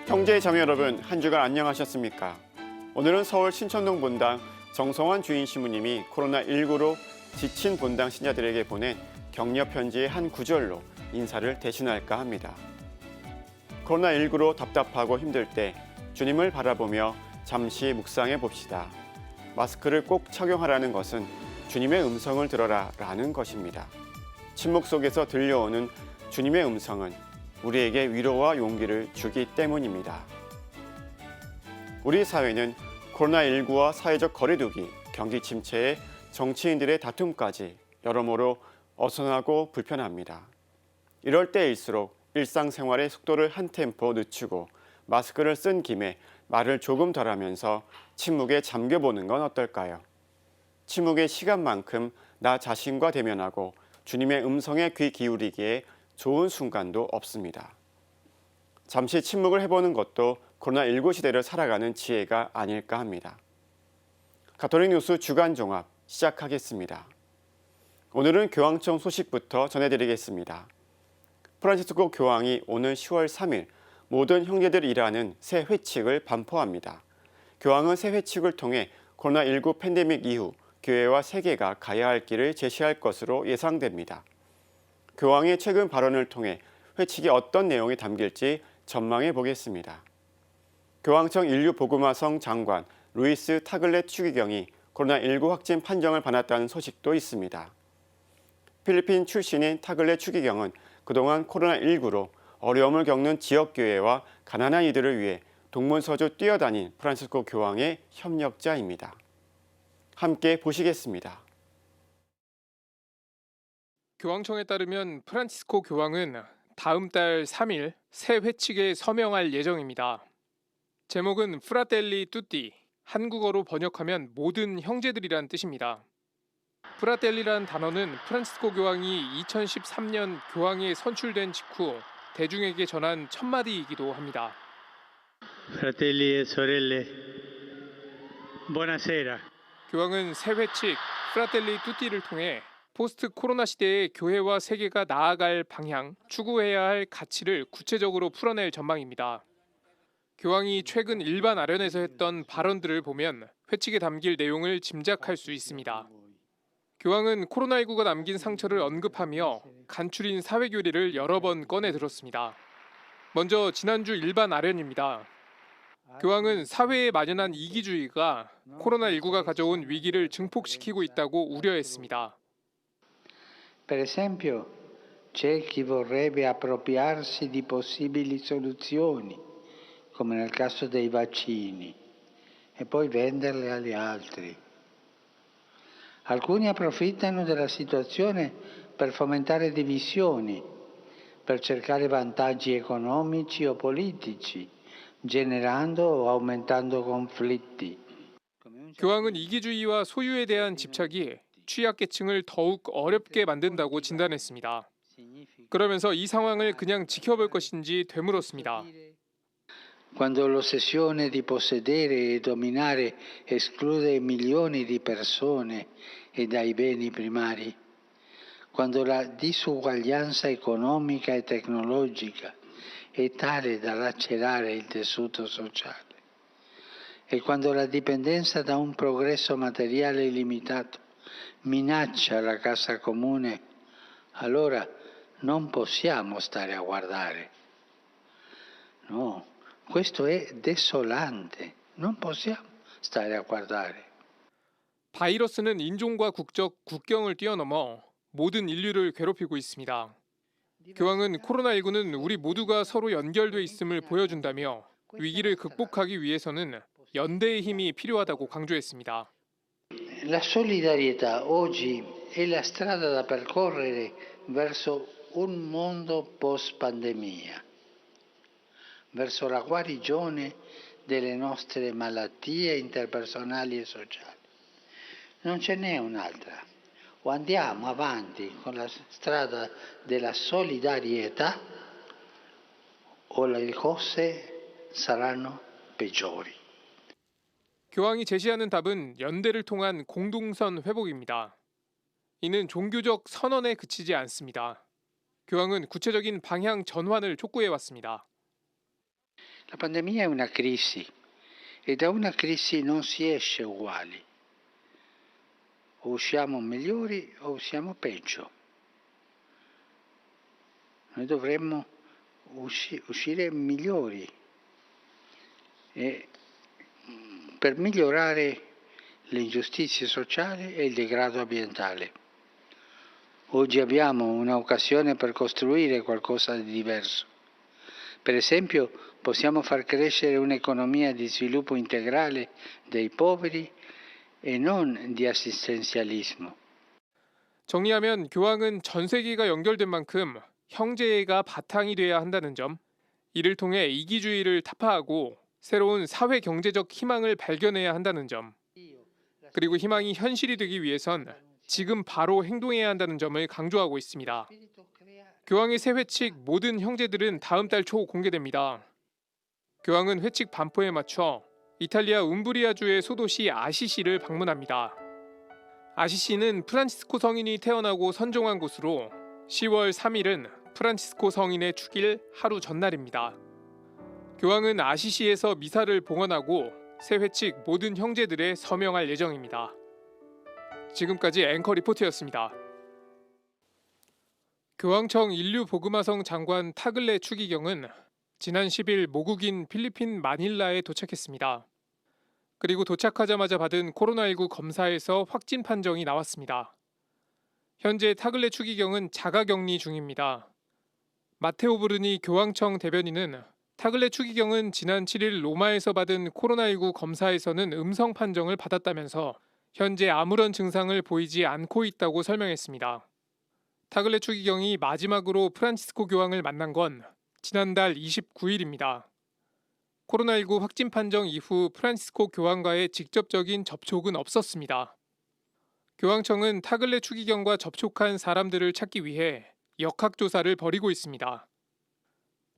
경제의 여러분, 한 주간 안녕하셨습니까? 오늘은 서울 신천동 본당 정성환 주인 시무님이 코로나19로 지친 본당 신자들에게 보낸 격려 편지의 한 구절로 인사를 대신할까 합니다. 코로나19로 답답하고 힘들 때 주님을 바라보며 잠시 묵상해 봅시다. 마스크를 꼭 착용하라는 것은 주님의 음성을 들어라 라는 것입니다. 침묵 속에서 들려오는 주님의 음성은 우리에게 위로와 용기를 주기 때문입니다. 우리 사회는 코로나19와 사회적 거리두기, 경기 침체에 정치인들의 다툼까지 여러모로 어수선하고 불편합니다. 이럴 때일수록 일상생활의 속도를 한 템포 늦추고 마스크를 쓴 김에 말을 조금 덜 하면서 침묵에 잠겨보는 건 어떨까요? 침묵의 시간만큼 나 자신과 대면하고 주님의 음성에 귀 기울이기에 좋은 순간도 없습니다. 잠시 침묵을 해보는 것도 코로나19 시대를 살아가는 지혜가 아닐까 합니다. 가톨릭 뉴스 주간 종합 시작하겠습니다. 오늘은 교황청 소식부터 전해드리겠습니다. 프란치스코 교황이 오는 10월 3일 모든 형제들이 일하는 새 회칙을 반포합니다. 교황은 새 회칙을 통해 코로나19 팬데믹 이후 교회와 세계가 가야 할 길을 제시할 것으로 예상됩니다. 교황의 최근 발언을 통해 회칙이 어떤 내용이 담길지 전망해 보겠습니다. 교황청 인류보그마성 장관 루이스 타글렛 추기경이 코로나19 확진 판정을 받았다는 소식도 있습니다. 필리핀 출신인 타글렛 추기경은 그동안 코로나19로 어려움을 겪는 지역교회와 가난한 이들을 위해 동문서주 뛰어다닌 프란치스코 교황의 협력자입니다. 함께 보시겠습니다. 교황청에 따르면 프란치스코 교황은 다음 달 3일 새 회칙에 서명할 예정입니다. 제목은 프라텔리 투띠, 한국어로 번역하면 모든 형제들이란 뜻입니다. 프라텔리란 단어는 프란치스코 교황이 2013년 교황에 선출된 직후 대중에게 전한 첫마디이기도 합니다. Fratelli e sorelle, buonasera. 교황은 새 회칙 프라텔리 투띠를 통해 포스트 코로나 시대의 교회와 세계가 나아갈 방향, 추구해야 할 가치를 구체적으로 풀어낼 전망입니다. 교황이 최근 일반 아련에서 했던 발언들을 보면 회칙에 담길 내용을 짐작할 수 있습니다. 교황은 코로나19가 남긴 상처를 언급하며 간추린 사회교리를 여러 번 꺼내 들었습니다. 먼저 지난주 일반 아련입니다. 교황은 사회에 만연한 이기주의가 코로나19가 가져온 위기를 증폭시키고 있다고 우려했습니다. Per esempio, c'è chi vorrebbe appropriarsi di possibili soluzioni, come nel caso dei vaccini, e poi venderle agli altri. Alcuni approfittano della situazione per fomentare divisioni, per cercare vantaggi economici o politici, generando o aumentando conflitti. 교황은 이기주의와 소유에 대한 집착이 취약계층을 더욱 어렵게 만든다고 진단했습니다. 그러면서 이 상황을 그냥 지켜볼 것인지 되물었습니다. Quando l'ossessione di possedere e dominare esclude milioni di persone e dai beni primari, quando la disuguaglianza economica e tecnologica è tale da lacerare il tessuto sociale, e quando la dipendenza da un progresso materiale illimitato minaccia la casa comune, allora non possiamo stare a guardare. No, questo è desolante. Non possiamo stare a guardare. 바이러스는 인종과 국적, 국경을 뛰어넘어 모든 인류를 괴롭히고 있습니다. 교황은 코로나19는 우리 모두가 서로 연결돼 있음을 보여준다며 위기를 극복하기 위해서는 연대의 힘이 필요하다고 강조했습니다. La solidarietà oggi è la strada da percorrere verso un mondo post-pandemia, verso la guarigione delle nostre malattie interpersonali e sociali. Non ce n'è un'altra. O andiamo avanti con la strada della solidarietà o le cose saranno peggiori. 교황이 제시하는 답은 연대를 통한 공동선 회복입니다. 이는 종교적 선언에 그치지 않습니다. 교황은 구체적인 방향 전환을 촉구해왔습니다. La pandemia è una crisi e da una crisi non si esce uguali. O usciamo migliori o usciamo peggio. Noi dovremmo uscire migliori e per migliorare le ingiustizie sociali e il degrado ambientale. Oggi abbiamo un'occasione per costruire qualcosa di diverso. Per esempio, possiamo far crescere un'economia di sviluppo integrale dei poveri e non di assistenzialismo. 정리하면 교황은 전 세계가 연결된 만큼 형제애가 바탕이 돼야 한다는 점, 이를 통해 이기주의를 타파하고 새로운 사회 경제적 희망을 발견해야 한다는 점, 그리고 희망이 현실이 되기 위해선 지금 바로 행동해야 한다는 점을 강조하고 있습니다. 교황의 새 회칙 모든 형제들은 다음 달 초 공개됩니다. 교황은 회칙 반포에 맞춰 이탈리아 움브리아주의 소도시 아시시를 방문합니다. 아시시는 프란치스코 성인이 태어나고 선종한 곳으로 10월 3일은 프란치스코 성인의 축일 하루 전날입니다. 교황은 아시시에서 미사를 봉헌하고 새 회칙 모든 형제들에 서명할 예정입니다. 지금까지 앵커 리포트였습니다. 교황청 인류보그마성 장관 타글레 추기경은 지난 10일 모국인 필리핀 마닐라에 도착했습니다. 그리고 도착하자마자 받은 코로나19 검사에서 확진 판정이 나왔습니다. 현재 타글레 추기경은 자가격리 중입니다. 마테오 브르니 교황청 대변인은 타글레 추기경은 지난 7일 로마에서 받은 코로나19 검사에서는 음성 판정을 받았다면서 현재 아무런 증상을 보이지 않고 있다고 설명했습니다. 타글레 추기경이 마지막으로 프란치스코 교황을 만난 건 지난달 29일입니다. 코로나19 확진 판정 이후 프란치스코 교황과의 직접적인 접촉은 없었습니다. 교황청은 타글레 추기경과 접촉한 사람들을 찾기 위해 역학조사를 벌이고 있습니다.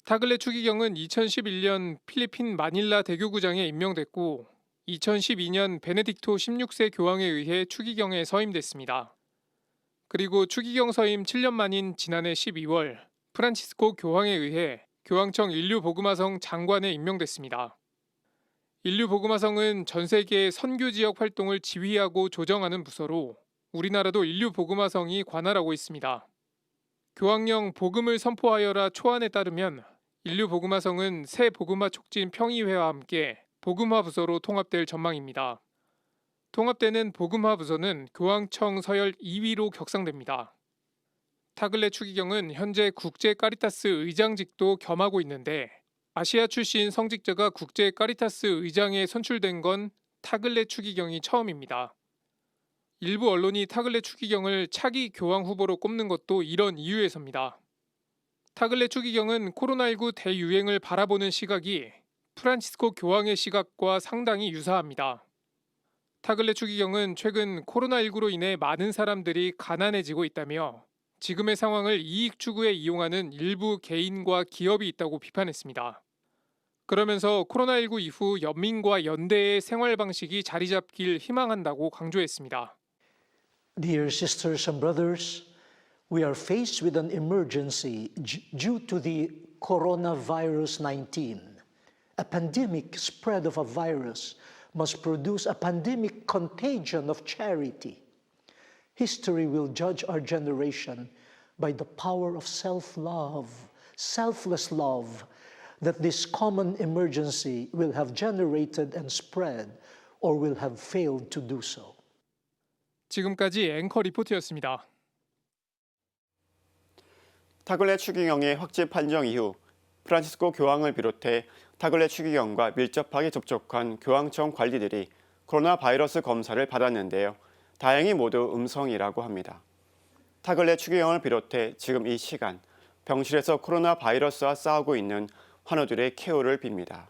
타글레 추기경은 2011년 필리핀 마닐라 대교구장에 임명됐고 2012년 베네딕토 16세 교황에 의해 추기경에 서임됐습니다. 그리고 추기경 서임 7년 만인 지난해 12월 프란치스코 교황에 의해 교황청 인류보그마성 장관에 임명됐습니다. 인류보그마성은 전 세계의 선교 지역 활동을 지휘하고 조정하는 부서로 우리나라도 인류보그마성이 관할하고 있습니다. 교황령 복음을 선포하여라 초안에 따르면 인류보그마성은 새 복음화 촉진 평의회와 함께 복음화 부서로 통합될 전망입니다. 통합되는 복음화 부서는 교황청 서열 2위로 격상됩니다. 타글레 추기경은 현재 국제 카리타스 의장직도 겸하고 있는데 아시아 출신 성직자가 국제 카리타스 의장에 선출된 건 타글레 추기경이 처음입니다. 일부 언론이 타글레 추기경을 차기 교황 후보로 꼽는 것도 이런 이유에서입니다. 타글레 추기경은 코로나19 대유행을 바라보는 시각이 프란치스코 교황의 시각과 상당히 유사합니다. 타글레 추기경은 최근 코로나19로 인해 많은 사람들이 가난해지고 있다며 지금의 상황을 이익 추구에 이용하는 일부 개인과 기업이 있다고 비판했습니다. 그러면서 코로나19 이후 연민과 연대의 생활 방식이 자리 잡길 희망한다고 강조했습니다. Dear sisters and brothers, we are faced with an emergency due to the coronavirus 19. A pandemic spread of a virus must produce a pandemic contagion of charity. History will judge our generation by the power of self-love, selfless love, that this common emergency will have generated and spread or will have failed to do so. 지금까지 앵커 리포트였습니다. 타글레 추기경의 확진 판정 이후 프란치스코 교황을 비롯해 타글레 추기경과 밀접하게 접촉한 교황청 관리들이 코로나 바이러스 검사를 받았는데요. 다행히 모두 음성이라고 합니다. 타글레 추기경을 비롯해 지금 이 시간 병실에서 코로나 바이러스와 싸우고 있는 환우들의 쾌호를 빕니다.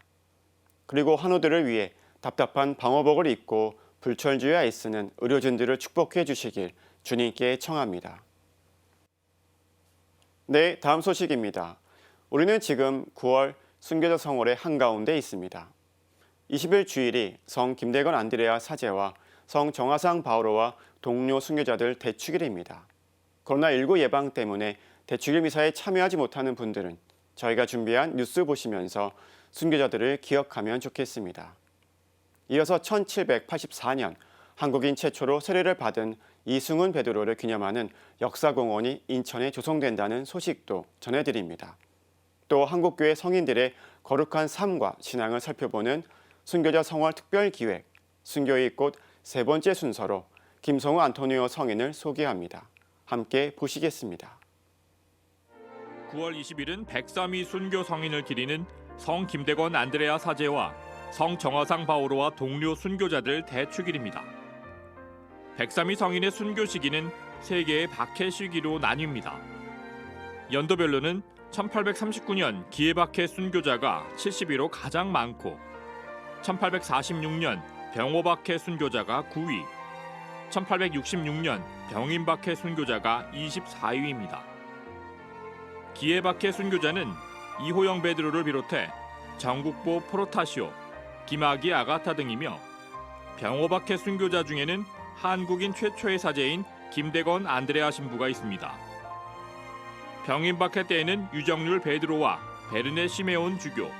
그리고 환우들을 위해 답답한 방호복을 입고 불철주야 애쓰는 의료진들을 축복해 주시길 주님께 청합니다. 네, 다음 소식입니다. 우리는 지금 9월 순교자 성월의 한가운데 있습니다. 20일 주일이 성 김대건 안드레아 사제와 성 정화상 바오로와 동료 순교자들 대축일입니다. 코로나19 예방 때문에 대축일 미사에 참여하지 못하는 분들은 저희가 준비한 뉴스 보시면서 순교자들을 기억하면 좋겠습니다. 이어서 1784년 한국인 최초로 세례를 받은 이승훈 베드로를 기념하는 역사공원이 인천에 조성된다는 소식도 전해드립니다. 또 한국교회 성인들의 거룩한 삶과 신앙을 살펴보는 순교자 성월 특별기획 순교의 꽃 세 번째 순서로 김성우 안토니오 성인을 소개합니다. 함께 보시겠습니다. 9월 20일은 103위 순교 성인을 기리는 성 김대건 안드레아 사제와 성 정화상 바오로와 동료 순교자들 대축일입니다. 103위 성인의 순교 시기는 3개의 박해 시기로 나뉩니다. 연도별로는 1839년 기해박해 순교자가 70위로 가장 많고 1846년 병호박해 순교자가 9위, 1866년 병인박해 순교자가 24위입니다. 기해박해 순교자는 이호영 베드로를 비롯해 정국보 프로타시오, 김학의 아가타 등이며 병호박해 순교자 중에는 한국인 최초의 사제인 김대건 안드레아 신부가 있습니다. 병인박해 때에는 유정률 베드로와 베르네 시메온 주교,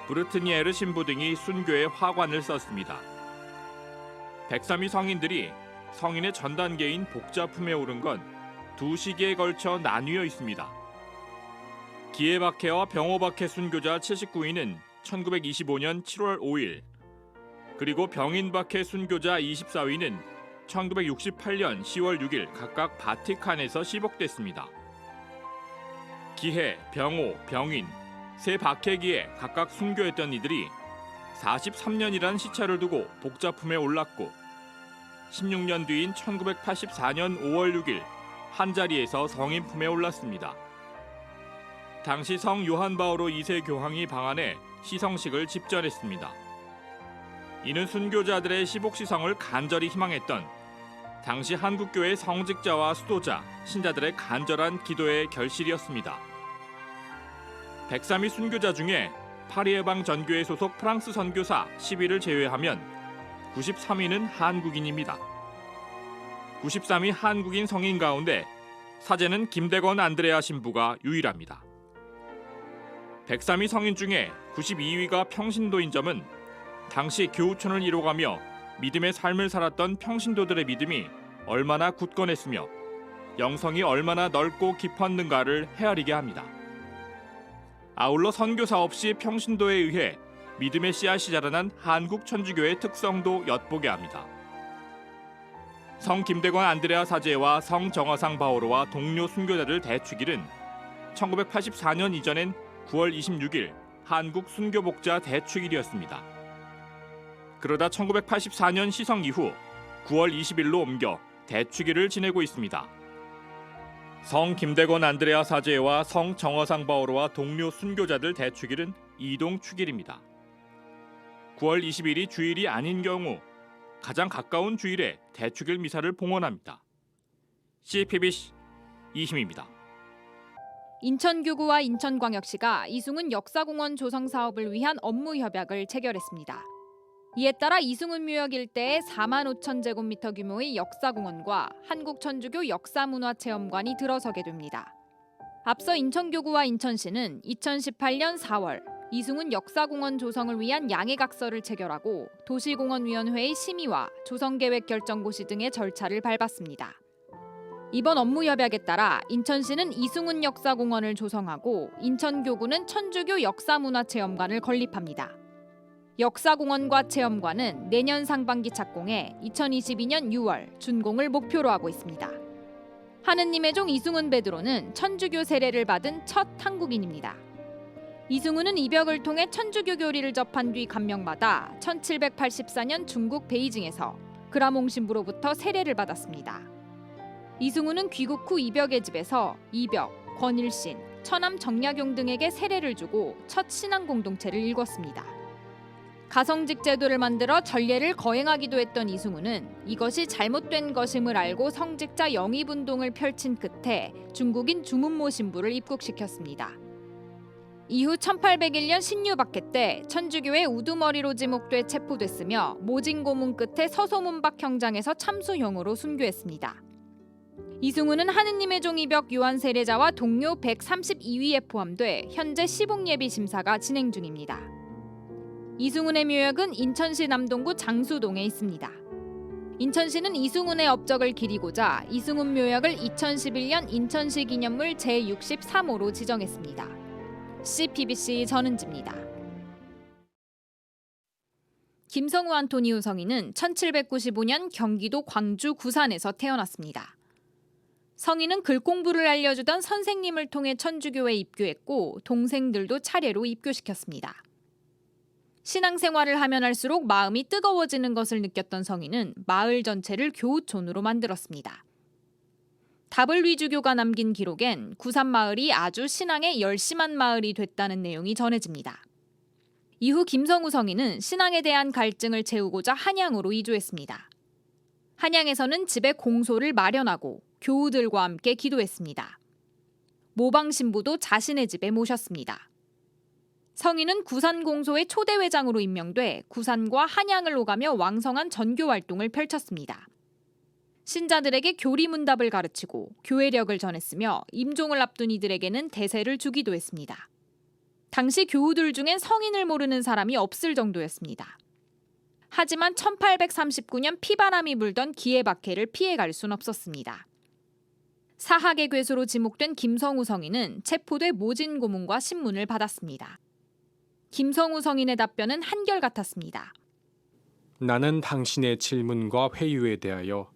브르트니에르 신부 등이 순교의 화관을 썼습니다. 103위 성인들이 성인의 전 단계인 복자품에 오른 건 두 시기에 걸쳐 나뉘어 있습니다. 기해박해와 병호박해 순교자 79위는 1925년 7월 5일, 그리고 병인박해 순교자 24위는 1968년 10월 6일 각각 바티칸에서 시복됐습니다. 기해, 병호, 병인, 세 박해기에 각각 순교했던 이들이 43년이란 시차를 두고 복자품에 올랐고 16년 뒤인 1984년 5월 6일 한자리에서 성인품에 올랐습니다. 당시 성 요한 바오로 2세 교황이 방한해 시성식을 집전했습니다. 이는 순교자들의 시복 시성을 간절히 희망했던 당시 한국교회 성직자와 수도자, 신자들의 간절한 기도의 결실이었습니다. 103위 순교자 중에 파리예방 전교회 소속 프랑스 선교사 10위를 제외하면 93위는 한국인입니다. 93위 한국인 성인 가운데 사제는 김대건 안드레아 신부가 유일합니다. 103위 성인 중에 92위가 평신도인 점은 당시 교우촌을 이뤄가며 믿음의 삶을 살았던 평신도들의 믿음이 얼마나 굳건했으며 영성이 얼마나 넓고 깊었는가를 헤아리게 합니다. 아울러 선교사 없이 평신도에 의해 믿음의 씨앗이 자라난 한국 천주교의 특성도 엿보게 합니다. 성 김대건 안드레아 사제와 성 정화상 바오로와 동료 순교자들 대축일은 1984년 이전엔 9월 26일 한국 순교복자 대축일이었습니다. 그러다 1984년 시성 이후 9월 20일로 옮겨 대축일을 지내고 있습니다. 성 김대건 안드레아 사제와 성 정화상 바오로와 동료 순교자들 대축일은 이동 축일입니다. 9월 20일이 주일이 아닌 경우 가장 가까운 주일에 대축일 미사를 봉헌합니다. CPBC 이희미입니다. 인천교구와 인천광역시가 이승훈 역사공원 조성 사업을 위한 업무 협약을 체결했습니다. 이에 따라 이승훈 묘역 일대에 4만 5천 제곱미터 규모의 역사공원과 한국천주교 역사문화체험관이 들어서게 됩니다. 앞서 인천교구와 인천시는 2018년 4월 이승훈 역사공원 조성을 위한 양해각서를 체결하고 도시공원위원회의 심의와 조성계획 결정고시 등의 절차를 밟았습니다. 이번 업무 협약에 따라 인천시는 이승훈 역사공원을 조성하고 인천교구는 천주교 역사문화체험관을 건립합니다. 역사공원과 체험관은 내년 상반기 착공해 2022년 6월 준공을 목표로 하고 있습니다. 하느님의 종 이승훈 베드로는 천주교 세례를 받은 첫 한국인입니다. 이승훈은 이벽을 통해 천주교 교리를 접한 뒤 감명받아 1784년 중국 베이징에서 그라몽 신부로부터 세례를 받았습니다. 이승훈은 귀국 후 이벽의 집에서 이벽, 권일신, 처남 정약용 등에게 세례를 주고 첫 신앙 공동체를 일궜습니다. 가성직 제도를 만들어 전례를 거행하기도 했던 이승훈은 이것이 잘못된 것임을 알고 성직자 영입운동을 펼친 끝에 중국인 주문모 신부를 입국시켰습니다. 이후 1801년 신유박해 때 천주교의 우두머리로 지목돼 체포됐으며 모진 고문 끝에 서소문박 형장에서 참수형으로 순교했습니다. 이승훈은 하느님의 종 이벽 요한 세례자와 동료 132위에 포함돼 현재 시복예비 심사가 진행 중입니다. 이승훈의 묘역은 인천시 남동구 장수동에 있습니다. 인천시는 이승훈의 업적을 기리고자 이승훈 묘역을 2011년 인천시 기념물 제63호로 지정했습니다. CPBC 전은지입니다. 김성우 안토니오 성인은 1795년 경기도 광주 구산에서 태어났습니다. 성인은 글 공부를 알려주던 선생님을 통해 천주교에 입교했고 동생들도 차례로 입교시켰습니다. 신앙생활을 하면 할수록 마음이 뜨거워지는 것을 느꼈던 성인은 마을 전체를 교우촌으로 만들었습니다. 다블위주교가 남긴 기록엔 구산마을이 아주 신앙에 열심한 마을이 됐다는 내용이 전해집니다. 이후 김성우 성인은 신앙에 대한 갈증을 채우고자 한양으로 이주했습니다. 한양에서는 집에 공소를 마련하고 교우들과 함께 기도했습니다. 모방신부도 자신의 집에 모셨습니다. 성인은 구산공소의 초대회장으로 임명돼 구산과 한양을 오가며 왕성한 전교 활동을 펼쳤습니다. 신자들에게 교리문답을 가르치고 교회력을 전했으며 임종을 앞둔 이들에게는 대세를 주기도 했습니다. 당시 교우들 중엔 성인을 모르는 사람이 없을 정도였습니다. 하지만 1839년 피바람이 불던 기해박해를 피해갈 순 없었습니다. 사학의 괴수로 지목된 김성우 성인은 체포돼 모진 고문과 신문을 받았습니다. 김성우 성인의 답변은 한결같았습니다. 나는 당신의 질문과 회유에 대하여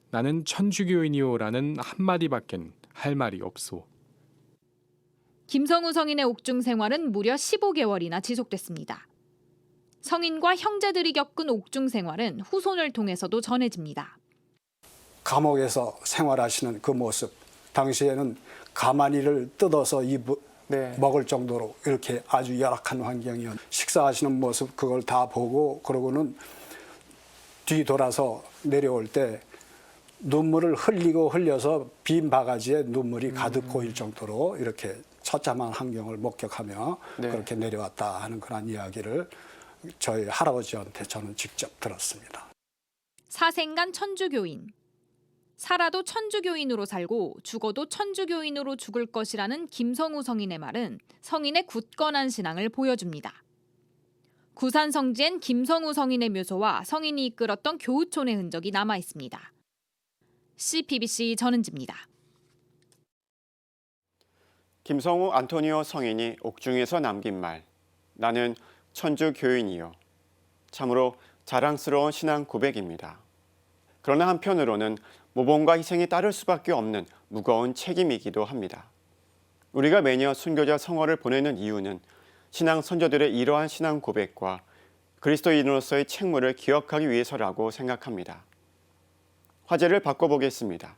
나는 천주교인이오라는 한마디밖엔 할 말이 없소. 김성우 성인의 옥중 생활은 무려 15개월이나 지속됐습니다. 성인과 형제들이 겪은 옥중 생활은 후손을 통해서도 전해집니다. 감옥에서 생활하시는 그 모습, 당시에는 가마니를 뜯어서 먹을 정도로 이렇게 아주 열악한 환경이었. 식사하시는 모습 그걸 다 보고 그러고는 뒤돌아서 내려올 때 눈물을 흘려서 빈 바가지에 눈물이 가득 고일 정도로 이렇게 처참한 환경을 목격하며 그렇게 내려왔다 하는 그런 이야기를 저희 할아버지한테 저는 직접 들었습니다. 사생간 천주교인. 살아도 천주교인으로 살고 죽어도 천주교인으로 죽을 것이라는 김성우 성인의 말은 성인의 굳건한 신앙을 보여줍니다. 구산 성지엔 김성우 성인의 묘소와 성인이 이끌었던 교우촌의 흔적이 남아 있습니다. CPBC 전은지입니다. 김성우 안토니오 성인이 옥중에서 남긴 말, 나는 천주교인이요. 참으로 자랑스러운 신앙 고백입니다. 그러나 한편으로는 모범과 희생이 따를 수밖에 없는 무거운 책임이기도 합니다. 우리가 매년 순교자 성화를 보내는 이유는 신앙 선조들의 이러한 신앙 고백과 그리스도인으로서의 책무를 기억하기 위해서라고 생각합니다. 화제를 바꿔보겠습니다.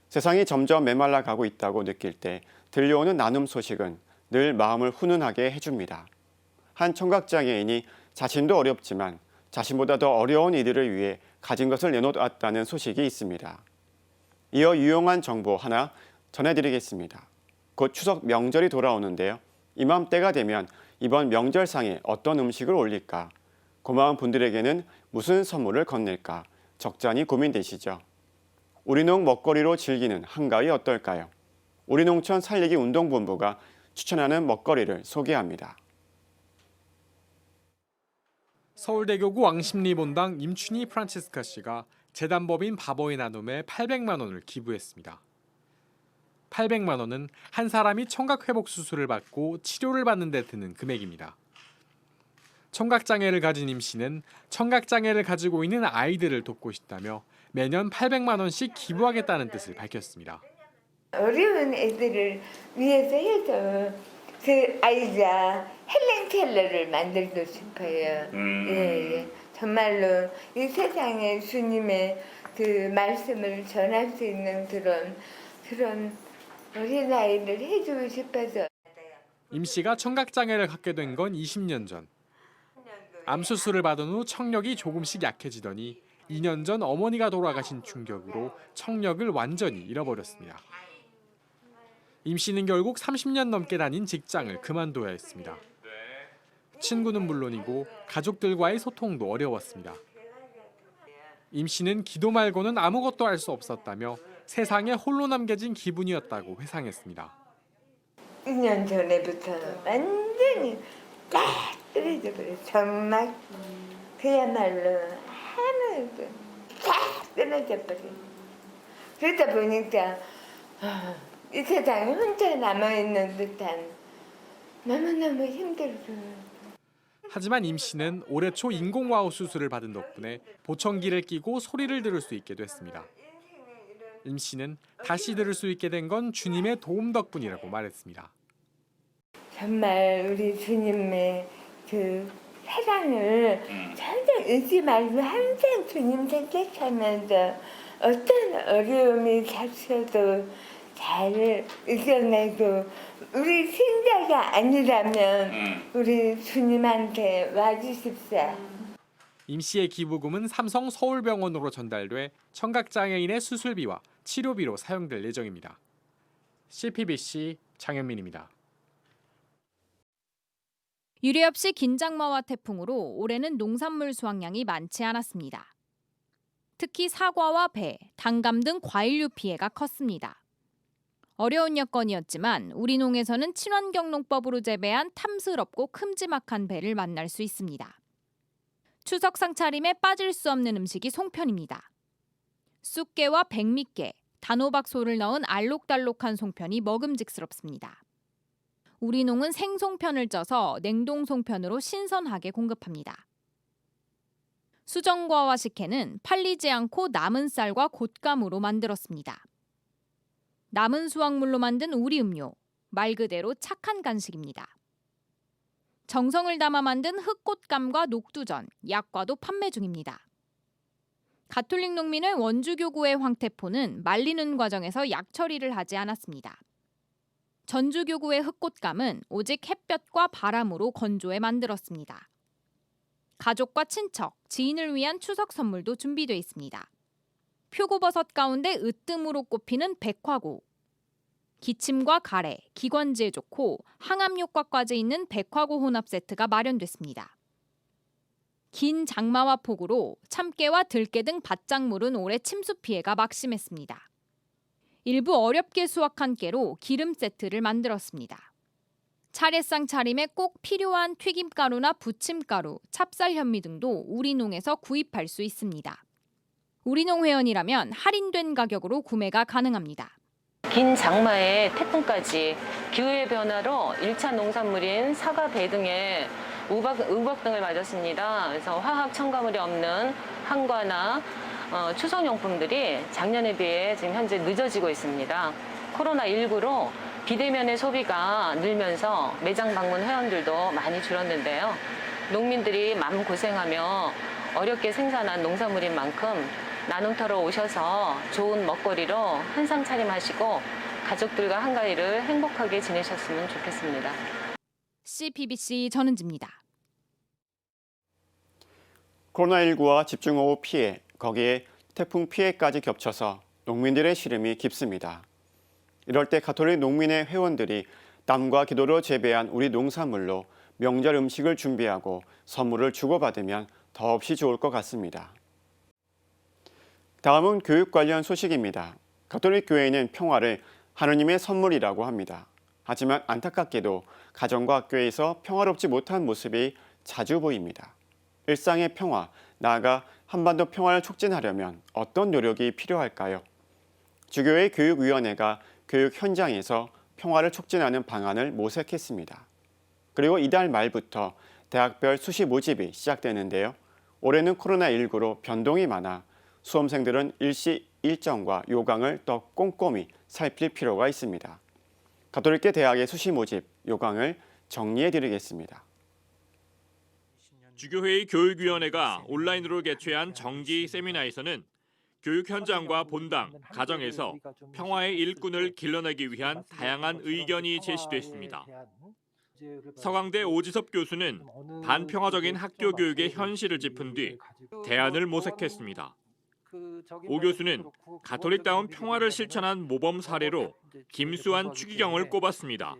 세상이 점점 메말라 가고 있다고 느낄 때 들려오는 나눔 소식은 늘 마음을 훈훈하게 해줍니다. 한 청각장애인이 자신도 어렵지만 자신보다 더 어려운 이들을 위해 가진 것을 내놓았다는 소식이 있습니다. 이어 유용한 정보 하나 전해드리겠습니다. 곧 추석 명절이 돌아오는데요. 이맘때가 되면 이번 명절상에 어떤 음식을 올릴까? 고마운 분들에게는 무슨 선물을 건넬까? 적잖이 고민되시죠? 우리농 먹거리로 즐기는 한가위 어떨까요? 우리농촌 살리기 운동본부가 추천하는 먹거리를 소개합니다. 서울대교구 왕십리본당 임춘희 프란치스카 씨가 재단법인 바보의 나눔에 800만 원을 기부했습니다. 800만 원은 한 사람이 청각회복 수술을 받고 치료를 받는 데 드는 금액입니다. 청각장애를 가진 임 씨는 청각장애를 가지고 있는 아이들을 돕고 싶다며 매년 800만 원씩 기부하겠다는 뜻을 밝혔습니다. 어려운 애들을 위해서 해서 그 아이자 헬렌 켈러를 만들고 싶어요. 예. 정말로 이 세상에 주님의 그 말씀을 전할 수 있는 그런 어린아이를 해주고 싶어서. 임 씨가 청각장애를 갖게 된 건 20년 전. 암 수술을 받은 후 청력이 조금씩 약해지더니 2년 전 어머니가 돌아가신 충격으로 청력을 완전히 잃어버렸습니다. 임 씨는 결국 30년 넘게 다닌 직장을 그만둬야 했습니다. 친구는 물론이고 가족들과의 소통도 어려웠습니다. 임 씨는 기도 말고는 아무것도 할 수 없었다며 세상에 홀로 남겨진 기분이었다고 회상했습니다. 2년 전에부터 완전히 쓰러져 버려. 정말 그야말로 하나도 싹 쓰러져 버려. 그러다 보니까 이 세상에 혼자 남아있는 듯한 너무너무 힘들어요. 하지만 임 씨는 올해 초 인공와우 수술을 받은 덕분에 보청기를 끼고 소리를 들을 수 있게 됐습니다. 임 씨는 다시 들을 수 있게 된 건 주님의 도움 덕분이라고 말했습니다. 정말 우리 주님의 그 사랑을 전혀 잊지 말고 항상 주님 생각하면서 어떤 어려움이 닥쳐도 잘 이겨내고 우리 신자가 아니라면 우리 주님한테 와주십사. 임 씨의 기부금은 삼성 서울병원으로 전달돼 청각장애인의 수술비와 치료비로 사용될 예정입니다. CPBC 장현민입니다. 유례 없이 긴장마와 태풍으로 올해는 농산물 수확량이 많지 않았습니다. 특히 사과와 배, 단감 등 과일류 피해가 컸습니다. 어려운 여건이었지만 우리 농에서는 친환경농법으로 재배한 탐스럽고 큼지막한 배를 만날 수 있습니다. 추석 상차림에 빠질 수 없는 음식이 송편입니다. 쑥깨와 백미깨, 단호박소를 넣은 알록달록한 송편이 먹음직스럽습니다. 우리 농은 생송편을 쪄서 냉동 송편으로 신선하게 공급합니다. 수정과와 식혜는 팔리지 않고 남은 쌀과 곶감으로 만들었습니다. 남은 수확물로 만든 우리 음료, 말 그대로 착한 간식입니다. 정성을 담아 만든 흑곶감과 녹두전, 약과도 판매 중입니다. 가톨릭 농민의 원주교구의 황태포는 말리는 과정에서 약 처리를 하지 않았습니다. 전주교구의 흑곶감은 오직 햇볕과 바람으로 건조해 만들었습니다. 가족과 친척, 지인을 위한 추석 선물도 준비돼 있습니다. 표고버섯 가운데 으뜸으로 꼽히는 백화고, 기침과 가래, 기관지에 좋고 항암 효과까지 있는 백화고 혼합 세트가 마련됐습니다. 긴 장마와 폭우로 참깨와 들깨 등 밭작물은 올해 침수 피해가 막심했습니다. 일부 어렵게 수확한 깨로 기름 세트를 만들었습니다. 차례상 차림에 꼭 필요한 튀김가루나 부침가루, 찹쌀 현미 등도 우리농에서 구입할 수 있습니다. 우리농 회원이라면 할인된 가격으로 구매가 가능합니다. 긴 장마에 태풍까지 기후의 변화로 1차 농산물인 사과, 배 등의 우박 등을 맞았습니다. 그래서 화학 첨가물이 없는 한과나 추석용품들이 작년에 비해 지금 현재 늦어지고 있습니다. 코로나19로 비대면의 소비가 늘면서 매장 방문 회원들도 많이 줄었는데요. 농민들이 마음고생하며 어렵게 생산한 농산물인 만큼 나눔터로 오셔서 좋은 먹거리로 한상 차림하시고 가족들과 한가위를 행복하게 지내셨으면 좋겠습니다. CPBC 전은지입니다. 코로나19와 집중호우 피해, 거기에 태풍 피해까지 겹쳐서 농민들의 시름이 깊습니다. 이럴 때 가톨릭 농민의 회원들이 땀과 기도로 재배한 우리 농산물로 명절 음식을 준비하고 선물을 주고받으면 더없이 좋을 것 같습니다. 다음은 교육 관련 소식입니다. 가톨릭 교회는 평화를 하느님의 선물이라고 합니다. 하지만 안타깝게도 가정과 학교에서 평화롭지 못한 모습이 자주 보입니다. 일상의 평화, 나아가 한반도 평화를 촉진하려면 어떤 노력이 필요할까요? 주교회 교육위원회가 교육 현장에서 평화를 촉진하는 방안을 모색했습니다. 그리고 이달 말부터 대학별 수시 모집이 시작되는데요. 올해는 코로나19로 변동이 많아 수험생들은 일시 일정과 요강을 더 꼼꼼히 살필 필요가 있습니다. 가톨릭계 대학의 수시 모집 요강을 정리해드리겠습니다. 주교회의 교육위원회가 온라인으로 개최한 정기 세미나에서는 교육 현장과 본당, 가정에서 평화의 일꾼을 길러내기 위한 다양한 의견이 제시됐습니다. 서강대 오지섭 교수는 반평화적인 학교 교육의 현실을 짚은 뒤 대안을 모색했습니다. 오 교수는 가톨릭다운 평화를 실천한 모범 사례로 김수환 추기경을 꼽았습니다.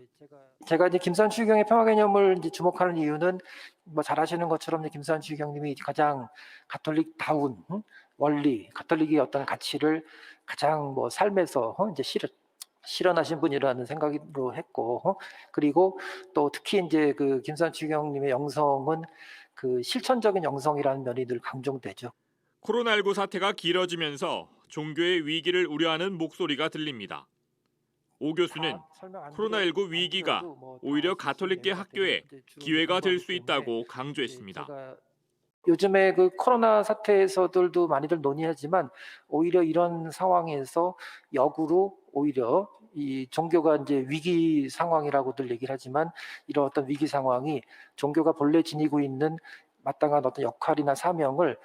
제가 이제 김수환 추기경의 평화 개념을 이제 주목하는 이유는 뭐 잘 아시는 것처럼 이제 김수환 추기경님이 가장 가톨릭다운 원리, 가톨릭의 어떤 가치를 가장 뭐 삶에서 이제 실현하신 분이라는 생각으로 했고, 그리고 또 특히 이제 그 김수환 추기경님의 영성은 그 실천적인 영성이라는 면이 늘 강조되죠. 코로나19 사태가 길어지면서 종교의 위기를 우려하는 목소리가 들립니다. 오 교수는 코로나19 위기가 오히려 가톨릭계 학교에 기회가 될 수 있다고 강조했습니다. 요즘에 그 코로나 사태에서들도 많이들 논의하지만 오히려 이런 상황에서 역으로 오히려 이 종교가 이제 위기 상황이라고들 얘기를 하지만 이런 어떤 위기 상황이 종교가 본래 지니고 있는 마땅한 어떤 역할이나 사명을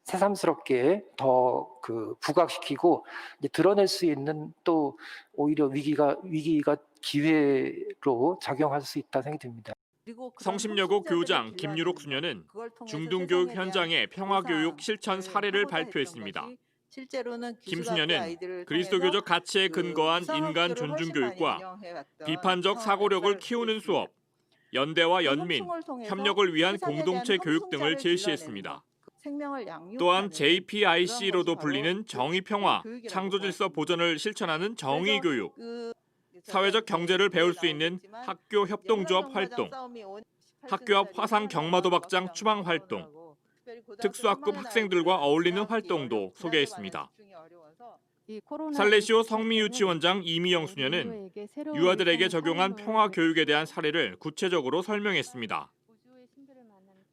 새삼스럽게 더 그 부각시키고 이제 드러낼 수 있는 또 오히려 위기가 기회로 작용할 수 있다 생각이 듭니다. 성심여고 교장 김유록 수녀는 중등교육 현장의 평화교육 실천 사례를 발표했습니다. 김 수녀는 그리스도교적 가치에 근거한 인간 존중 교육과 비판적 사고력을 키우는 수업, 연대와 연민, 협력을 위한 공동체 교육 등을 제시했습니다. 또한 JPIC로도 불리는 정의평화, 창조질서 보전을 실천하는 정의교육, 사회적 경제를 배울 수 있는 학교 협동조합 활동, 학교 앞 화상 경마도박장 추방 활동, 특수학급 학생들과 어울리는 활동도 소개했습니다. 살레시오 성미유치원장 이미영 수녀는 유아들에게 적용한 평화교육에 대한 사례를 구체적으로 설명했습니다.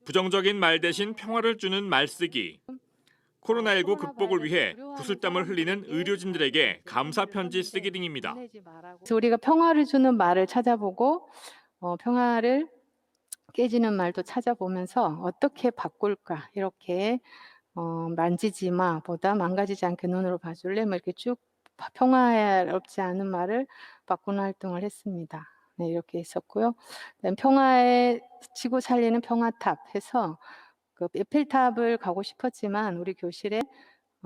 부정적인 말 대신 평화를 주는 말쓰기, 코로나19 극복을 위해 구슬땀을 흘리는 의료진들에게 감사 편지 쓰기 등입니다. 우리가 평화를 주는 말을 찾아보고 평화를 깨지는 말도 찾아보면서 어떻게 바꿀까 이렇게 만지지 마보다 망가지지 않게 눈으로 봐줄래 뭐 이렇게 쭉 평화롭지 않은 말을 바꾸는 활동을 했습니다. 네, 이렇게 있었고요. 평화에 지구 살리는 평화탑 해서 그 에펠탑을 가고 싶었지만 우리 교실에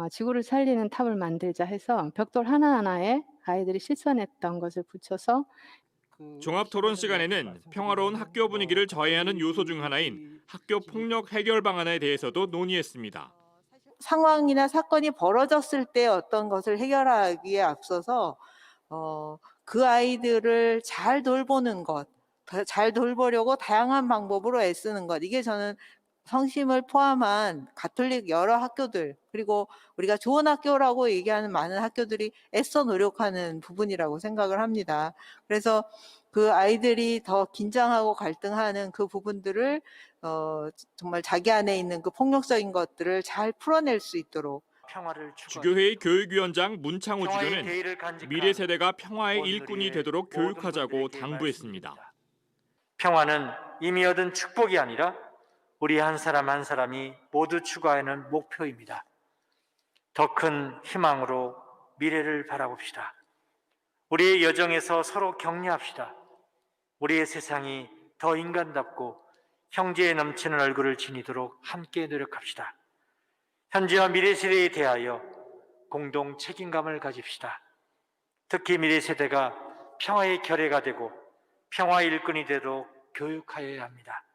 지구를 살리는 탑을 만들자 해서 벽돌 하나하나에 아이들이 실천했던 것을 붙여서 종합 토론 시간에는 평화로운 학교 분위기를 저해하는 요소 중 하나인 학교 폭력 해결 방안에 대해서도 논의했습니다. 상황이나 사건이 벌어졌을 때 어떤 것을 해결하기에 앞서서 그 아이들을 잘 돌보는 것, 잘 돌보려고 다양한 방법으로 애쓰는 것, 이게 저는 성심을 포함한 가톨릭 여러 학교들, 그리고 우리가 좋은 학교라고 얘기하는 많은 학교들이 애써 노력하는 부분이라고 생각을 합니다. 그래서 그 아이들이 더 긴장하고 갈등하는 그 부분들을 정말 자기 안에 있는 그 폭력적인 것들을 잘 풀어낼 수 있도록 주교회의 교육위원장 문창호 주교는 미래 세대가 평화의 일꾼이 되도록 교육하자고 당부했습니다. 평화는 이미 얻은 축복이 아니라 우리 한 사람 한 사람이 모두 추구하는 목표입니다. 더 큰 희망으로 미래를 바라봅시다. 우리의 여정에서 서로 격려합시다. 우리의 세상이 더 인간답고 형제에 넘치는 얼굴을 지니도록 함께 노력합시다. 현재와 미래 세대에 대하여 공동 책임감을 가집시다. 특히 미래 세대가 평화의 결의가 되고 평화의 일꾼이 되도록 교육하여야 합니다.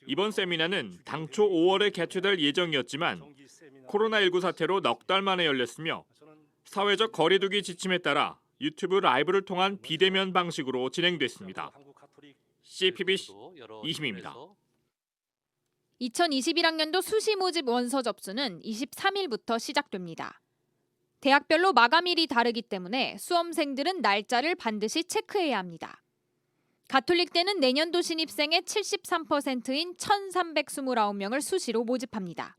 이번 세미나는 당초 5월에 개최될 예정이었지만 코로나19 사태로 넉 달 만에 열렸으며 사회적 거리두기 지침에 따라 유튜브 라이브를 통한 비대면 방식으로 진행됐습니다. CPBC 이희미입니다. 2021학년도 수시 모집 원서 접수는 23일부터 시작됩니다. 대학별로 마감일이 다르기 때문에 수험생들은 날짜를 반드시 체크해야 합니다. 가톨릭대는 내년도 신입생의 73%인 1,329명을 수시로 모집합니다.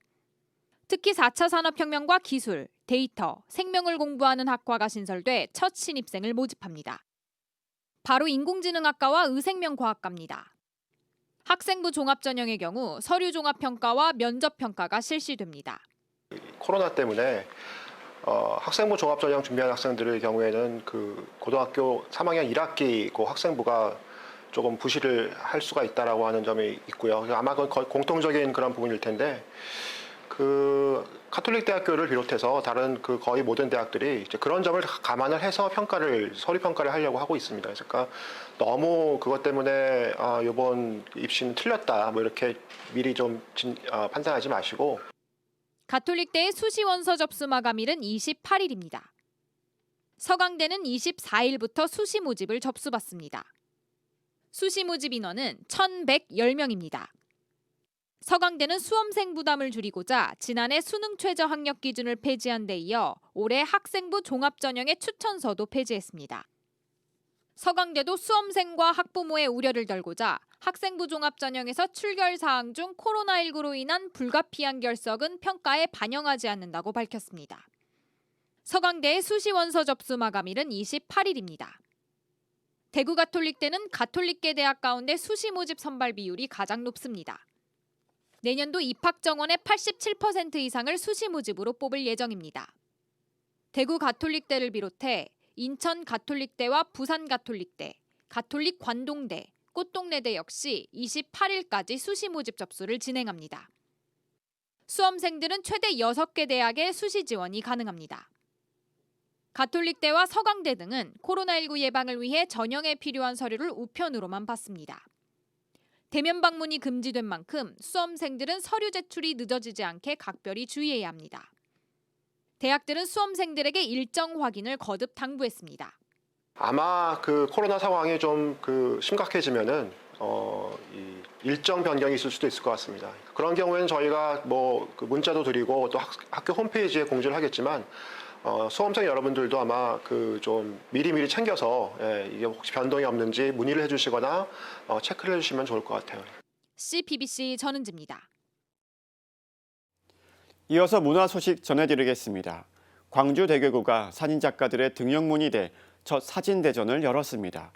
특히 4차 산업혁명과 기술, 데이터, 생명을 공부하는 학과가 신설돼 첫 신입생을 모집합니다. 바로 인공지능학과와 의생명과학과입니다. 학생부 종합전형의 경우 서류 종합평가와 면접평가가 실시됩니다. 코로나 때문에 학생부 종합전형 준비하는 학생들의 경우에는 그 고등학교 3학년 1학기 그 학생부가 조금 부실을 할 수가 있다라고 하는 점이 있고요. 아마 그건 공통적인 그런 부분일 텐데 그 카톨릭 대학교를 비롯해서 다른 그 거의 모든 대학들이 이제 그런 점을 감안을 해서 서류 평가를 하려고 하고 있습니다. 그러니까 너무 그것 때문에 이번 입시는 틀렸다 뭐 이렇게 미리 좀 판단하지 마시고. 가톨릭대의 수시 원서 접수 마감일은 28일입니다. 서강대는 24일부터 수시 모집을 접수받습니다. 수시 모집 인원은 1,110명입니다. 서강대는 수험생 부담을 줄이고자 지난해 수능 최저 학력 기준을 폐지한 데 이어 올해 학생부 종합전형의 추천서도 폐지했습니다. 서강대도 수험생과 학부모의 우려를 덜고자 학생부 종합전형에서 출결 사항 중 코로나19로 인한 불가피한 결석은 평가에 반영하지 않는다고 밝혔습니다. 서강대의 수시 원서 접수 마감일은 28일입니다. 대구 가톨릭대는 가톨릭계 대학 가운데 수시 모집 선발 비율이 가장 높습니다. 내년도 입학 정원의 87% 이상을 수시 모집으로 뽑을 예정입니다. 대구 가톨릭대를 비롯해 인천 가톨릭대와 부산 가톨릭대, 가톨릭 관동대, 꽃동래대 역시 28일까지 수시 모집 접수를 진행합니다. 수험생들은 최대 6개 대학에 수시 지원이 가능합니다. 가톨릭대와 서강대 등은 코로나19 예방을 위해 전형에 필요한 서류를 우편으로만 받습니다. 대면 방문이 금지된 만큼 수험생들은 서류 제출이 늦어지지 않게 각별히 주의해야 합니다. 대학들은 수험생들에게 일정 확인을 거듭 당부했습니다. 아마 그 코로나 상황이 좀 심각해지면은 이 일정 변경이 있을 수도 있을 것 같습니다. 그런 경우에는 저희가 그 문자도 드리고 또 학교 홈페이지에 공지를 하겠지만 수험생 여러분들도 아마 좀 미리미리 챙겨서 이게 혹시 변동이 없는지 문의를 해주시거나 체크를 해주시면 좋을 것 같아요. CBBC 전은지입니다. 이어서 문화 소식 전해드리겠습니다. 광주대교구가 사진작가들의 등용문이 돼 첫 사진대전을 열었습니다.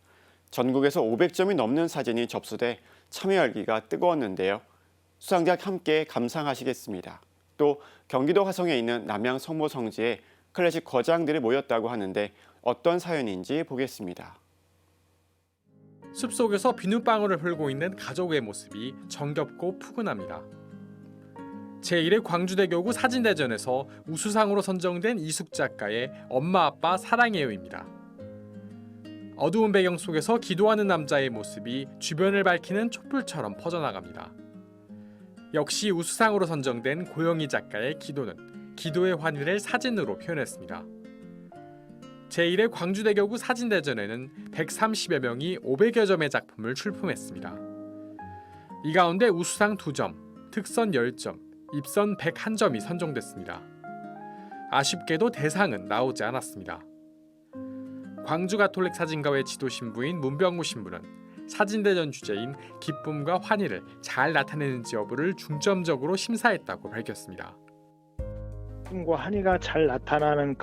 전국에서 500점이 넘는 사진이 접수돼 참여 열기가 뜨거웠는데요. 수상작 함께 감상하시겠습니다. 또 경기도 화성에 있는 남양 성모성지에 클래식 거장들이 모였다고 하는데 어떤 사연인지 보겠습니다. 숲속에서 비눗방울을 풀고 있는 가족의 모습이 정겹고 푸근합니다. 제1회 광주대교구 사진대전에서 우수상으로 선정된 이숙 작가의 엄마 아빠 사랑해요입니다. 어두운 배경 속에서 기도하는 남자의 모습이 주변을 밝히는 촛불처럼 퍼져나갑니다. 역시 우수상으로 선정된 고영희 작가의 기도는 기도의 환희를 사진으로 표현했습니다. 제1회 광주대교구 사진대전에는 130여 명이 500여 점의 작품을 출품했습니다. 이 가운데 우수상 2점, 특선 10점, 입선 101점이 선정됐습니다. 아쉽게도 대상은 나오지 않았습니다. 광주 가톨릭 사진가회 지도 신부인 문병무 신부는 사진대전 주제인 기쁨과 환희를 잘 나타내는지 여부를 중점적으로 심사했다고 밝혔습니다. 기쁨과 환희가 잘 나타나는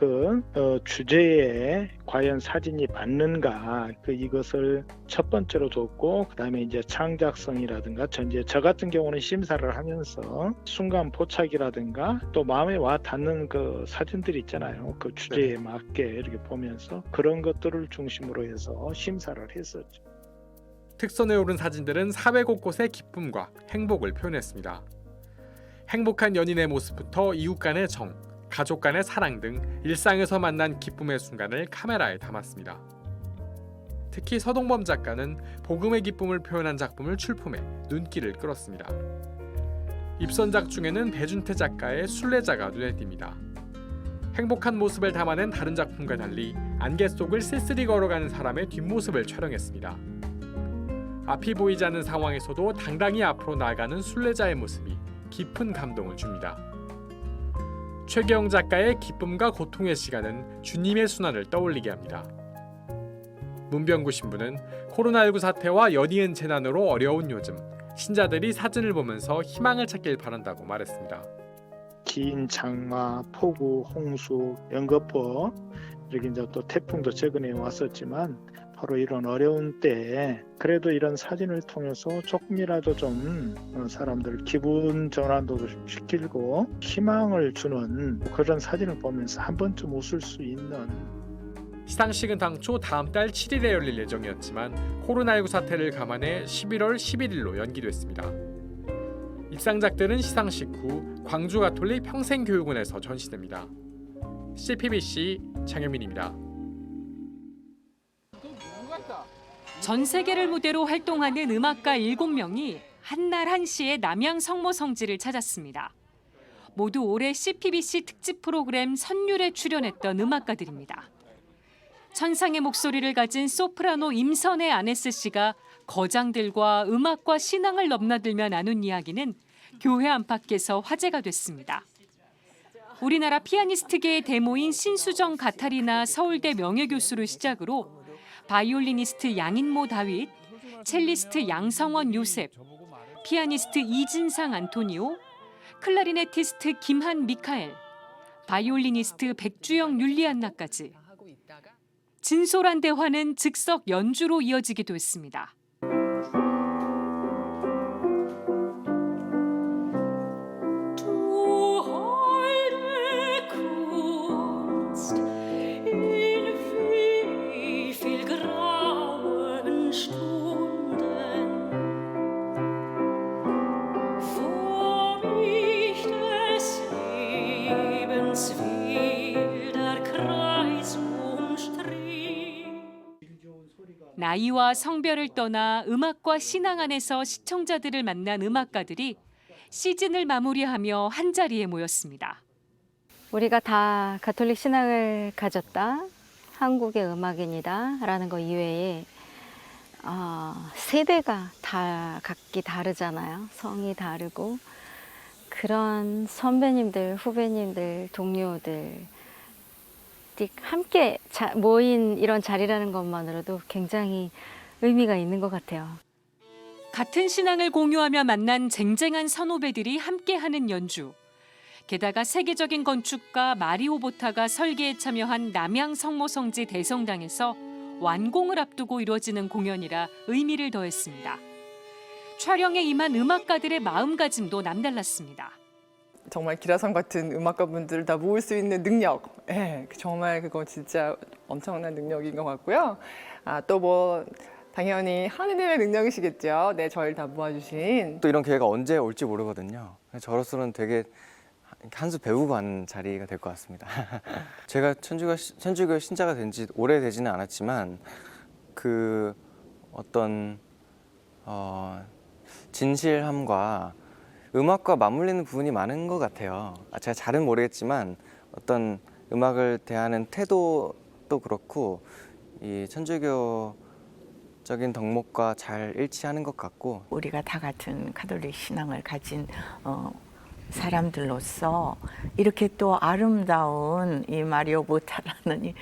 주제에 과연 사진이 맞는가 이것을 첫 번째로 뒀고 그다음에 이제 창작성이라든가 저 같은 경우는 심사를 하면서 순간 포착이라든가 또 마음에 와 닿는 사진들이 있잖아요. 그 주제에 맞게 이렇게 보면서 그런 것들을 중심으로 해서 심사를 했었죠. 특선에 오른 사진들은 사회 곳곳의 기쁨과 행복을 표현했습니다. 행복한 연인의 모습부터 이웃 간의 정, 가족 간의 사랑 등 일상에서 만난 기쁨의 순간을 카메라에 담았습니다. 특히 서동범 작가는 복음의 기쁨을 표현한 작품을 출품해 눈길을 끌었습니다. 입선작 중에는 배준태 작가의 순례자가 눈에 띕니다. 행복한 모습을 담아낸 다른 작품과 달리 안개 속을 쓸쓸히 걸어가는 사람의 뒷모습을 촬영했습니다. 앞이 보이지 않는 상황에서도 당당히 앞으로 나아가는 순례자의 모습이 깊은 감동을 줍니다. 최경 작가의 기쁨과 고통의 시간은 주님의 순환을 떠올리게 합니다. 문병구 신부는 코로나19 사태와 연이은 재난으로 어려운 요즘 신자들이 사진을 보면서 희망을 찾길 바란다고 말했습니다. 긴 장마, 폭우, 홍수, 연거푸 이렇게 이제 또 태풍도 최근에 왔었지만 바로 이런 어려운 때에 그래도 이런 사진을 통해서 조금이라도 좀 사람들 기분 전환도 시키고 희망을 주는 그런 사진을 보면서 한 번쯤 웃을 수 있는. 시상식은 당초 다음 달 7일에 열릴 예정이었지만 코로나19 사태를 감안해 11월 11일로 연기됐습니다. 입상작들은 시상식 후 광주 가톨릭 평생교육원에서 전시됩니다. CBBC 장혜민입니다. 전 세계를 무대로 활동하는 음악가 7명이 한날 한시에 남양 성모성지를 찾았습니다. 모두 올해 CBBC 특집 프로그램 선율에 출연했던 음악가들입니다. 천상의 목소리를 가진 소프라노 임선혜 아네스 씨가 거장들과 음악과 신앙을 넘나들며 나눈 이야기는 교회 안팎에서 화제가 됐습니다. 우리나라 피아니스트계의 데모인 신수정 가타리나 서울대 명예교수를 시작으로 바이올리니스트 양인모 다윗, 첼리스트 양성원 요셉, 피아니스트 이진상 안토니오, 클라리네티스트 김한 미카엘, 바이올리니스트 백주영 율리안나까지 진솔한 대화는 즉석 연주로 이어지기도 했습니다. 나이와 성별을 떠나 음악과 신앙 안에서 시청자들을 만난 음악가들이 시즌을 마무리하며 한자리에 모였습니다. 우리가 다 가톨릭 신앙을 가졌다, 한국의 음악인이다 라는 거 이외에 세대가 다 각기 다르잖아요. 성이 다르고 그런 선배님들, 후배님들, 동료들 함께 모인 이런 자리라는 것만으로도 굉장히 의미가 있는 것 같아요. 같은 신앙을 공유하며 만난 쟁쟁한 선후배들이 함께하는 연주. 게다가 세계적인 건축가 마리오 보타가 설계에 참여한 남양 성모성지 대성당에서 완공을 앞두고 이루어지는 공연이라 의미를 더했습니다. 촬영에 임한 음악가들의 마음가짐도 남달랐습니다. 정말 기라성 같은 음악가분들을 다 모을 수 있는 능력, 정말 그거 진짜 엄청난 능력인 것 같고요. 또 뭐 당연히 하느님의 능력이시겠죠. 네, 저희를 다 모아주신. 또 이런 기회가 언제 올지 모르거든요. 저로서는 되게 한 수 배우고 가는 자리가 될 것 같습니다. 제가 천주교 신자가 된 지 오래되지는 않았지만 그 어떤 진실함과 음악과 맞물리는 부분이 많은 것 같아요. 제가 잘은 모르겠지만 어떤 음악을 대하는 태도도 그렇고 이 천주교적인 덕목과 잘 일치하는 것 같고, 우리가 다 같은 가톨릭 신앙을 가진 사람들로서 이렇게 또 아름다운 이 마리오 보타라는 이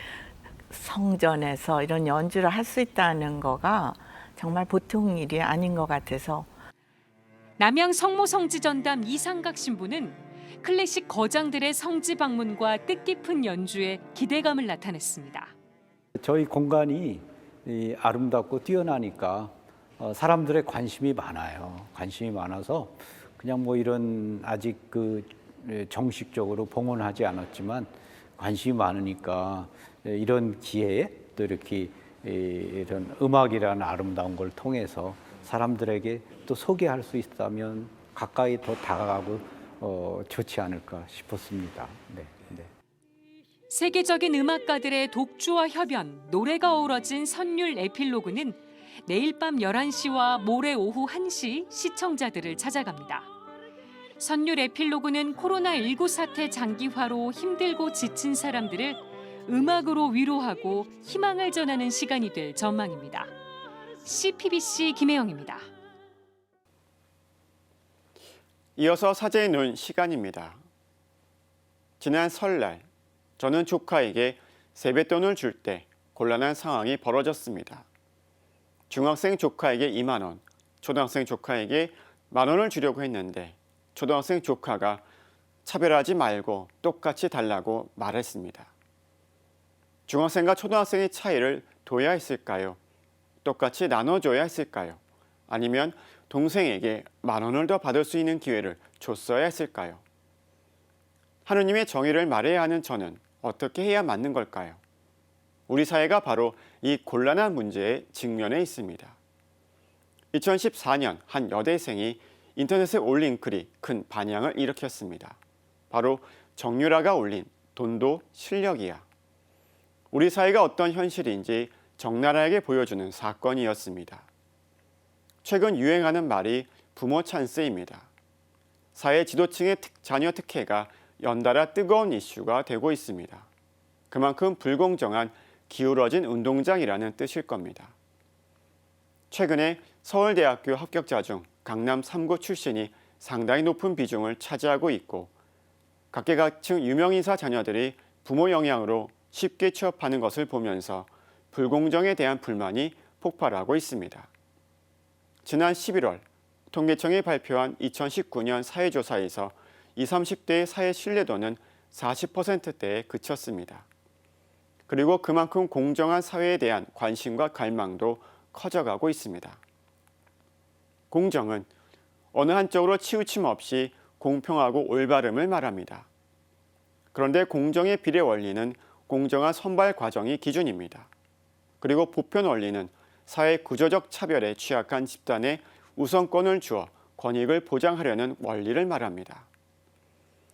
성전에서 이런 연주를 할 수 있다는 거가 정말 보통 일이 아닌 것 같아서. 남양 성모성지 전담 이상각 신부는 클래식 거장들의 성지 방문과 뜻깊은 연주에 기대감을 나타냈습니다. 저희 공간이 아름답고 뛰어나니까 사람들의 관심이 많아요. 관심이 많아서 그냥 뭐 이런 아직 그 정식적으로 봉헌하지 않았지만 관심이 많으니까 이런 기회에 또 이렇게 이런 음악이라는 아름다운 걸 통해서 사람들에게 또 소개할 수 있다면 가까이 더 다가가고 좋지 않을까 싶었습니다. 네. 세계적인 음악가들의 독주와 협연, 노래가 어우러진 선율 에필로그는 내일 밤 11시와 모레 오후 1시 시청자들을 찾아갑니다. 선율 에필로그는 코로나19 사태 장기화로 힘들고 지친 사람들을 음악으로 위로하고 희망을 전하는 시간이 될 전망입니다. CPBC 김혜영입니다. 이어서 사제의 눈 시간입니다. 지난 설날 저는 조카에게 세뱃돈을 줄 때 곤란한 상황이 벌어졌습니다. 중학생 조카에게 2만 원, 초등학생 조카에게 1만 원을 주려고 했는데 초등학생 조카가 차별하지 말고 똑같이 달라고 말했습니다. 중학생과 초등학생의 차이를 둬야 했을까요? 똑같이 나눠줘야 했을까요? 아니면 동생에게 1만 원을 더 받을 수 있는 기회를 줬어야 했을까요? 하느님의 정의를 말해야 하는 저는 어떻게 해야 맞는 걸까요? 우리 사회가 바로 이 곤란한 문제에 직면해 있습니다. 2014년 한 여대생이 인터넷에 올린 글이 큰 반향을 일으켰습니다. 바로 정유라가 올린 돈도 실력이야. 우리 사회가 어떤 현실인지 적나라하게 보여주는 사건이었습니다. 최근 유행하는 말이 부모 찬스입니다. 사회 지도층의 자녀 특혜가 연달아 뜨거운 이슈가 되고 있습니다. 그만큼 불공정한 기울어진 운동장이라는 뜻일 겁니다. 최근에 서울대학교 합격자 중 강남 3구 출신이 상당히 높은 비중을 차지하고 있고 각계각층 유명인사 자녀들이 부모 영향으로 쉽게 취업하는 것을 보면서 불공정에 대한 불만이 폭발하고 있습니다. 지난 11월 통계청이 발표한 2019년 사회조사에서 20, 30대의 사회 신뢰도는 40%대에 그쳤습니다. 그리고 그만큼 공정한 사회에 대한 관심과 갈망도 커져가고 있습니다. 공정은 어느 한쪽으로 치우침 없이 공평하고 올바름을 말합니다. 그런데 공정의 비례 원리는 공정한 선발 과정이 기준입니다. 그리고 보편 원리는 사회 구조적 차별에 취약한 집단에 우선권을 주어 권익을 보장하려는 원리를 말합니다.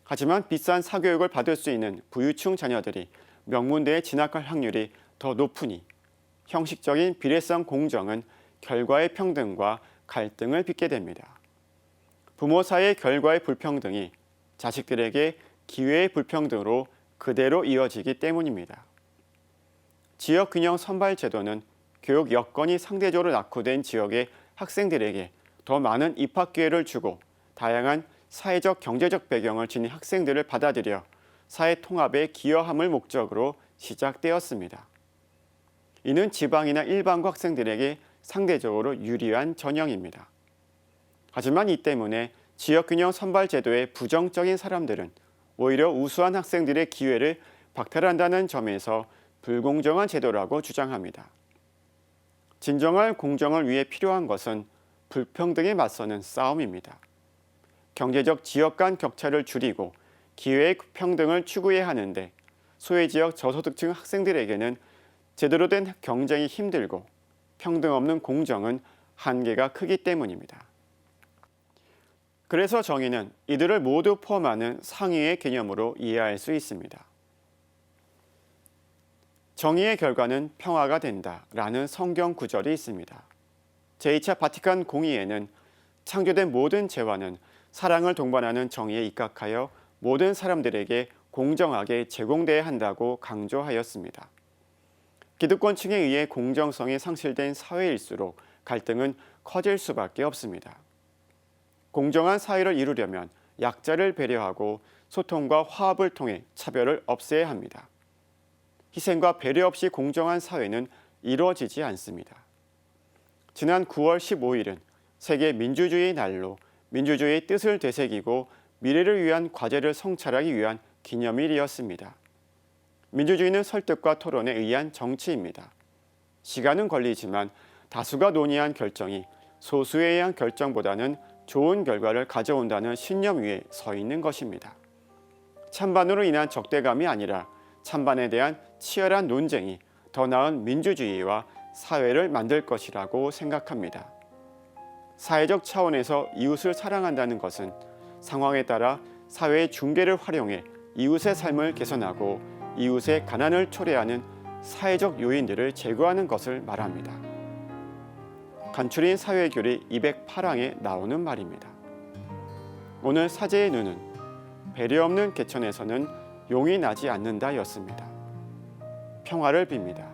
하지만 비싼 사교육을 받을 수 있는 부유층 자녀들이 명문대에 진학할 확률이 더 높으니 형식적인 비례성 공정은 결과의 평등과 갈등을 빚게 됩니다. 부모 사이의 결과의 불평등이 자식들에게 기회의 불평등으로 그대로 이어지기 때문입니다. 지역균형 선발 제도는 교육 여건이 상대적으로 낙후된 지역의 학생들에게 더 많은 입학 기회를 주고 다양한 사회적 경제적 배경을 지닌 학생들을 받아들여 사회 통합에 기여함을 목적으로 시작되었습니다. 이는 지방이나 일반고 학생들에게 상대적으로 유리한 전형입니다. 하지만 이 때문에 지역균형 선발 제도의 부정적인 사람들은 오히려 우수한 학생들의 기회를 박탈한다는 점에서 불공정한 제도라고 주장합니다. 진정한 공정을 위해 필요한 것은 불평등에 맞서는 싸움입니다. 경제적 지역 간 격차를 줄이고 기회의 평등을 추구해야 하는데 소외지역 저소득층 학생들에게는 제대로 된 경쟁이 힘들고 평등 없는 공정은 한계가 크기 때문입니다. 그래서 정의는 이들을 모두 포함하는 상위의 개념으로 이해할 수 있습니다. 정의의 결과는 평화가 된다라는 성경 구절이 있습니다. 제2차 바티칸 공의회는 창조된 모든 재화는 사랑을 동반하는 정의에 입각하여 모든 사람들에게 공정하게 제공돼야 한다고 강조하였습니다. 기득권층에 의해 공정성이 상실된 사회일수록 갈등은 커질 수밖에 없습니다. 공정한 사회를 이루려면 약자를 배려하고 소통과 화합을 통해 차별을 없애야 합니다. 희생과 배려 없이 공정한 사회는 이루어지지 않습니다. 지난 9월 15일은 세계 민주주의 날로 민주주의의 뜻을 되새기고 미래를 위한 과제를 성찰하기 위한 기념일이었습니다. 민주주의는 설득과 토론에 의한 정치입니다. 시간은 걸리지만 다수가 논의한 결정이 소수에 의한 결정보다는 좋은 결과를 가져온다는 신념 위에 서 있는 것입니다. 찬반으로 인한 적대감이 아니라 찬반에 대한 치열한 논쟁이 더 나은 민주주의와 사회를 만들 것이라고 생각합니다. 사회적 차원에서 이웃을 사랑한다는 것은 상황에 따라 사회의 중개를 활용해 이웃의 삶을 개선하고 이웃의 가난을 초래하는 사회적 요인들을 제거하는 것을 말합니다. 간추린 사회교리 208항에 나오는 말입니다. 오늘 사제의 눈은 배려 없는 개천에서는 용이 나지 않는다였습니다. 평화를 빕니다.